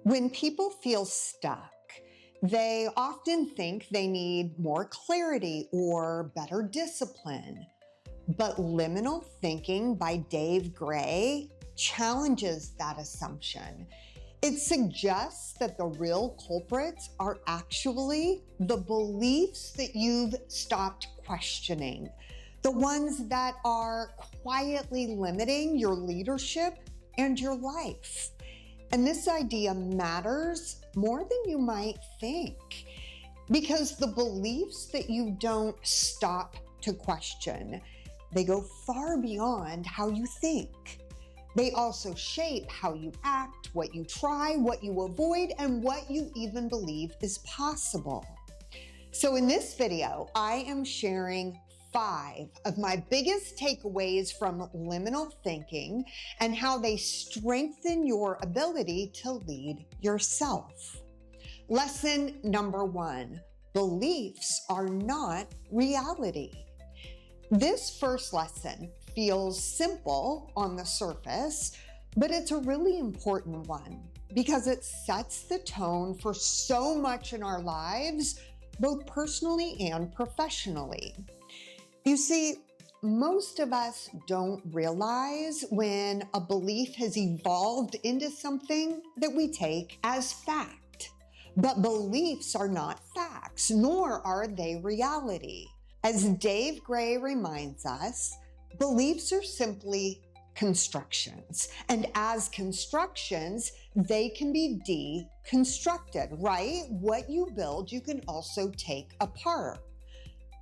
When people feel stuck, they often think they need more clarity or better discipline. But Liminal Thinking by Dave Gray challenges that assumption. It suggests that the real culprits are actually the beliefs that you've stopped questioning, the ones that are quietly limiting your leadership and your life. And this idea matters more than you might think, because the beliefs that you don't stop to question, they go far beyond how you think. They also shape how you act, what you try, what you avoid, and what you even believe is possible. So in this video, I am sharing 5 of my biggest takeaways from liminal thinking and how they strengthen your ability to lead yourself. Lesson number 1, beliefs are not reality. This first lesson feels simple on the surface, but it's a really important one because it sets the tone for so much in our lives, both personally and professionally. You see, most of us don't realize when a belief has evolved into something that we take as fact. But beliefs are not facts, nor are they reality. As Dave Gray reminds us, beliefs are simply constructions. And as constructions, they can be deconstructed, right? What you build, you can also take apart.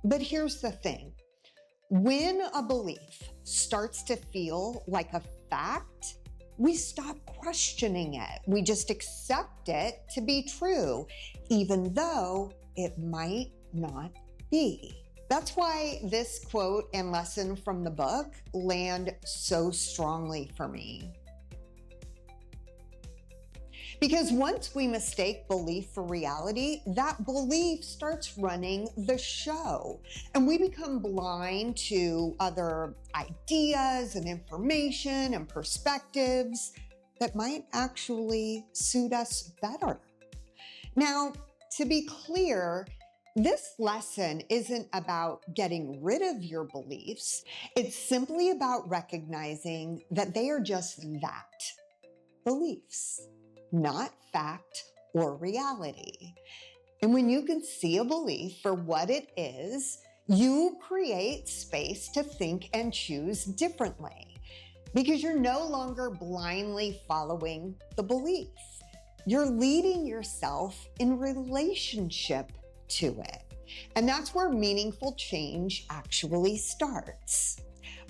But here's the thing. When a belief starts to feel like a fact, we stop questioning it. We just accept it to be true, even though it might not be. That's why this quote and lesson from the book land so strongly for me. Because once we mistake belief for reality, that belief starts running the show. And we become blind to other ideas and information and perspectives that might actually suit us better. Now, to be clear, this lesson isn't about getting rid of your beliefs. It's simply about recognizing that they are just that, beliefs, not fact or reality. And when you can see a belief for what it is, you create space to think and choose differently because you're no longer blindly following the belief. You're leading yourself in relationship to it. And that's where meaningful change actually starts.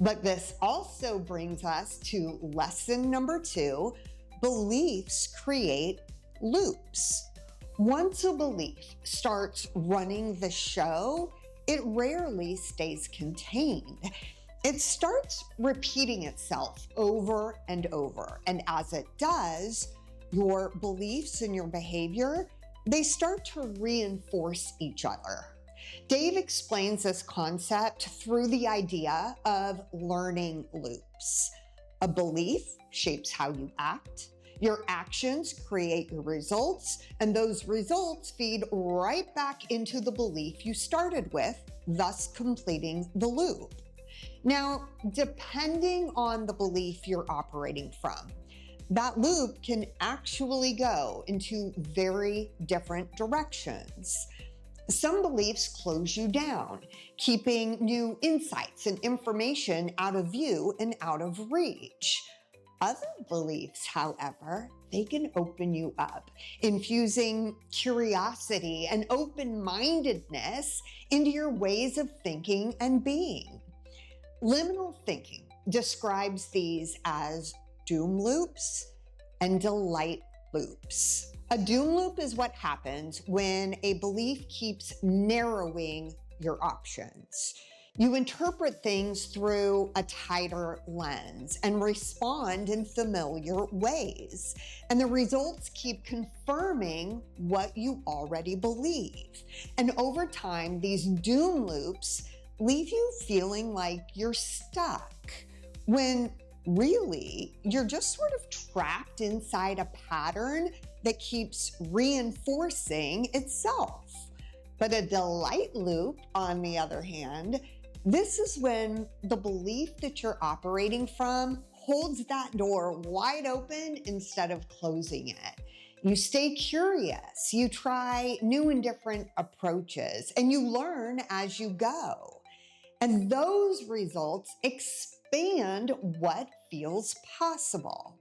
But this also brings us to lesson number 2, beliefs create loops. Once a belief starts running the show, it rarely stays contained. It starts repeating itself over and over. And as it does, your beliefs and your behavior, they start to reinforce each other. Dave explains this concept through the idea of learning loops. A belief shapes how you act. Your actions create your results, and those results feed right back into the belief you started with, thus completing the loop. Now, depending on the belief you're operating from, that loop can actually go into very different directions. Some beliefs close you down, keeping new insights and information out of view and out of reach. Other beliefs, however, they can open you up, infusing curiosity and open-mindedness into your ways of thinking and being. Liminal thinking describes these as doom loops and delight loops. A doom loop is what happens when a belief keeps narrowing your options. You interpret things through a tighter lens and respond in familiar ways. And the results keep confirming what you already believe. And over time, these doom loops leave you feeling like you're stuck, when really you're just sort of trapped inside a pattern that keeps reinforcing itself. But a delight loop, on the other hand, this is when the belief that you're operating from holds that door wide open instead of closing it. You stay curious, you try new and different approaches, and you learn as you go. And those results expand what feels possible.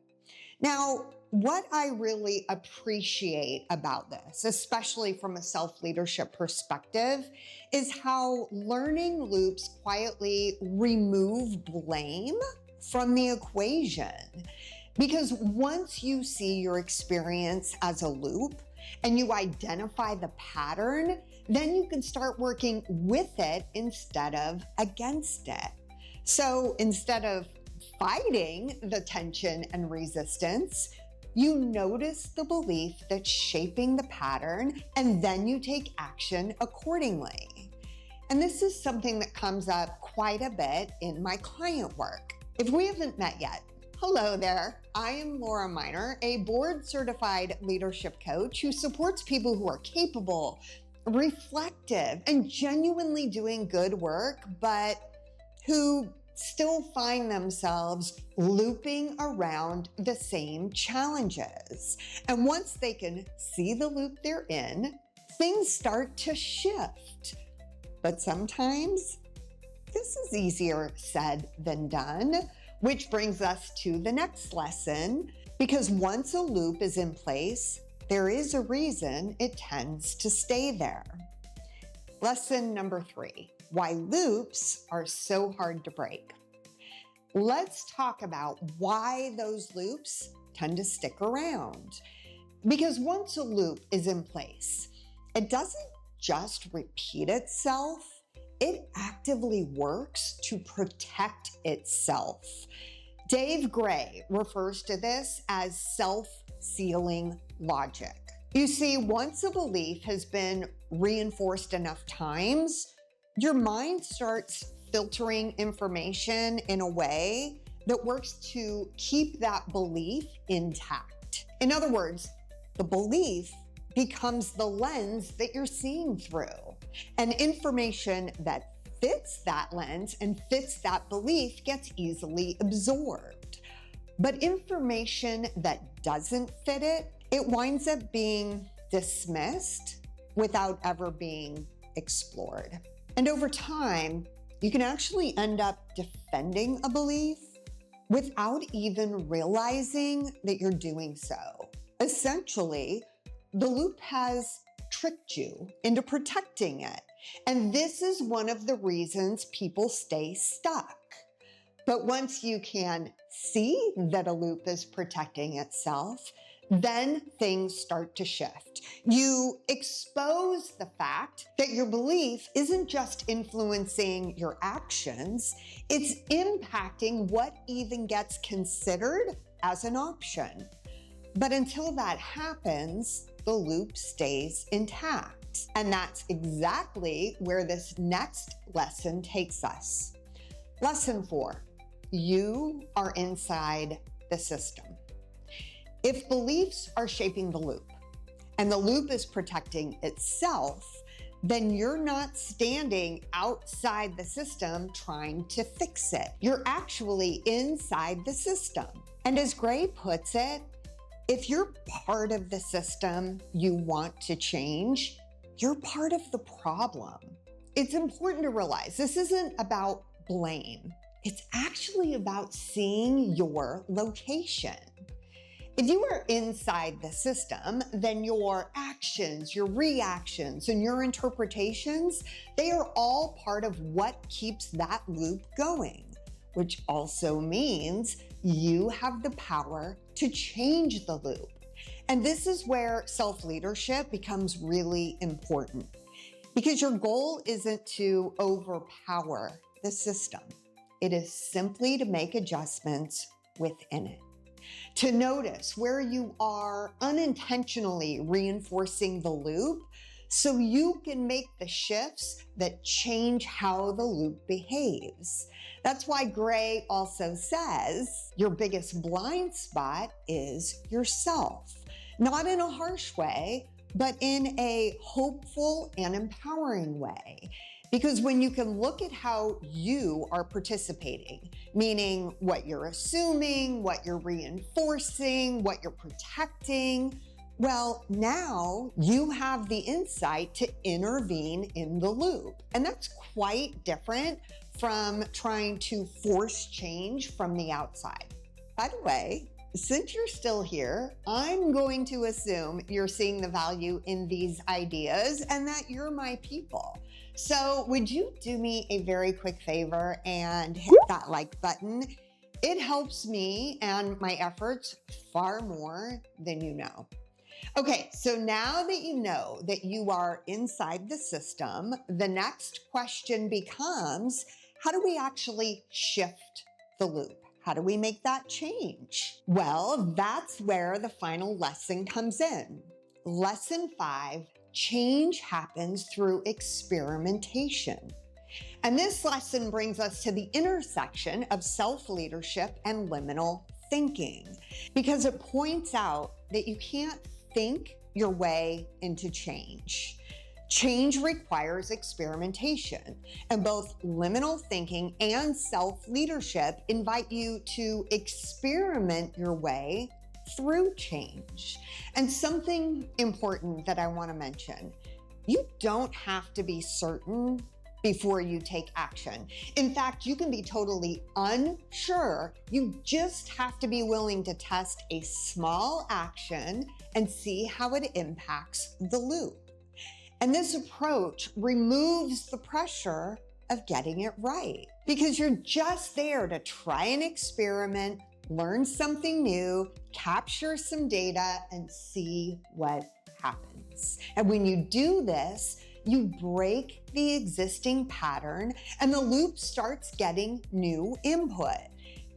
Now, what I really appreciate about this, especially from a self-leadership perspective, is how learning loops quietly remove blame from the equation. Because once you see your experience as a loop and you identify the pattern, then you can start working with it instead of against it. So instead of fighting the tension and resistance, you notice the belief that's shaping the pattern, and then you take action accordingly. And this is something that comes up quite a bit in my client work. If we haven't met yet, hello there. I am Laura Miner, a board-certified leadership coach who supports people who are capable, reflective, and genuinely doing good work, but who still find themselves looping around the same challenges. And once they can see the loop they're in, things start to shift. But sometimes this is easier said than done, which brings us to the next lesson, because once a loop is in place, there is a reason it tends to stay there. Lesson number 3. Why loops are so hard to break. Let's talk about why those loops tend to stick around. Because once a loop is in place, it doesn't just repeat itself, it actively works to protect itself. Dave Gray refers to this as self-sealing logic. You see, once a belief has been reinforced enough times, your mind starts filtering information in a way that works to keep that belief intact. In other words, the belief becomes the lens that you're seeing through, and information that fits that lens and fits that belief gets easily absorbed. But information that doesn't fit it, it winds up being dismissed without ever being explored. And over time, you can actually end up defending a belief without even realizing that you're doing so. Essentially, the loop has tricked you into protecting it. And this is one of the reasons people stay stuck. But once you can see that a loop is protecting itself, then things start to shift. You expose the fact that your belief isn't just influencing your actions, it's impacting what even gets considered as an option. But until that happens, the loop stays intact. And that's exactly where this next lesson takes us. Lesson 4, you are inside the system. If beliefs are shaping the loop and the loop is protecting itself, then you're not standing outside the system trying to fix it. You're actually inside the system. And as Gray puts it, if you're part of the system you want to change, you're part of the problem. It's important to realize this isn't about blame. It's actually about seeing your location. If you are inside the system, then your actions, your reactions, and your interpretations, they are all part of what keeps that loop going, which also means you have the power to change the loop. And this is where self-leadership becomes really important, because your goal isn't to overpower the system. It is simply to make adjustments within it. To notice where you are unintentionally reinforcing the loop so you can make the shifts that change how the loop behaves. That's why Gray also says your biggest blind spot is yourself. not in a harsh way, but in a hopeful and empowering way. Because when you can look at how you are participating, meaning what you're assuming, what you're reinforcing, what you're protecting, well, now you have the insight to intervene in the loop. And that's quite different from trying to force change from the outside. By the way, since you're still here, I'm going to assume you're seeing the value in these ideas and that you're my people. So would you do me a very quick favor and hit that like button? It helps me and my efforts far more than you know. Okay, so now that you know that you are inside the system, the next question becomes, how do we actually shift the loop? How do we make that change? Well, that's where the final lesson comes in. Lesson 5, change happens through experimentation. And this lesson brings us to the intersection of self-leadership and liminal thinking, because it points out that you can't think your way into change. Change requires experimentation, and both liminal thinking and self-leadership invite you to experiment your way through change. And something important that I want to mention, you don't have to be certain before you take action. In fact, you can be totally unsure. You just have to be willing to test a small action and see how it impacts the loop. And this approach removes the pressure of getting it right, because you're just there to try an experiment, learn something new, capture some data, and see what happens. And when you do this, you break the existing pattern and the loop starts getting new input.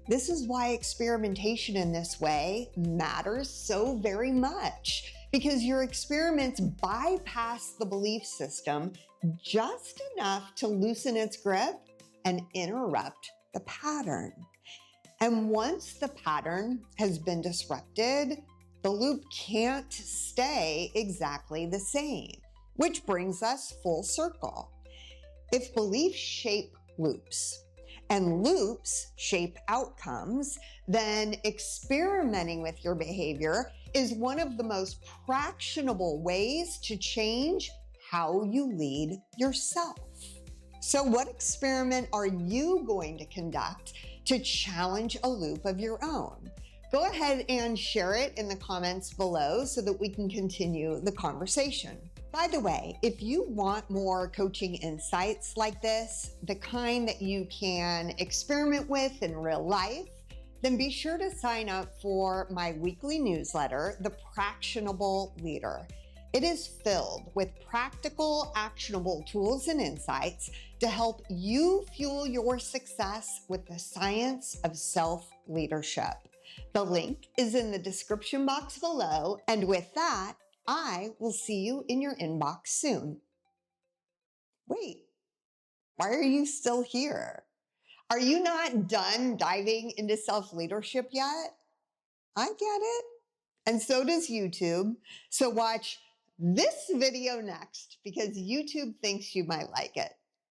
This is why experimentation in this way matters so very much, because your experiments bypass the belief system just enough to loosen its grip and interrupt the pattern. And once the pattern has been disrupted, the loop can't stay exactly the same, which brings us full circle. If beliefs shape loops and loops shape outcomes, then experimenting with your behavior is one of the most practicable ways to change how you lead yourself. So what experiment are you going to conduct to challenge a loop of your own? Go ahead and share it in the comments below so that we can continue the conversation. By the way, if you want more coaching insights like this, the kind that you can experiment with in real life, then be sure to sign up for my weekly newsletter, The Practionable Leader. It is filled with practical, actionable tools and insights to help you fuel your success with the science of self-leadership. The link is in the description box below, and with that, I will see you in your inbox soon. Wait, why are you still here? Are you not done diving into self-leadership yet? I get it. And so does YouTube. So watch this video next because YouTube thinks you might like it.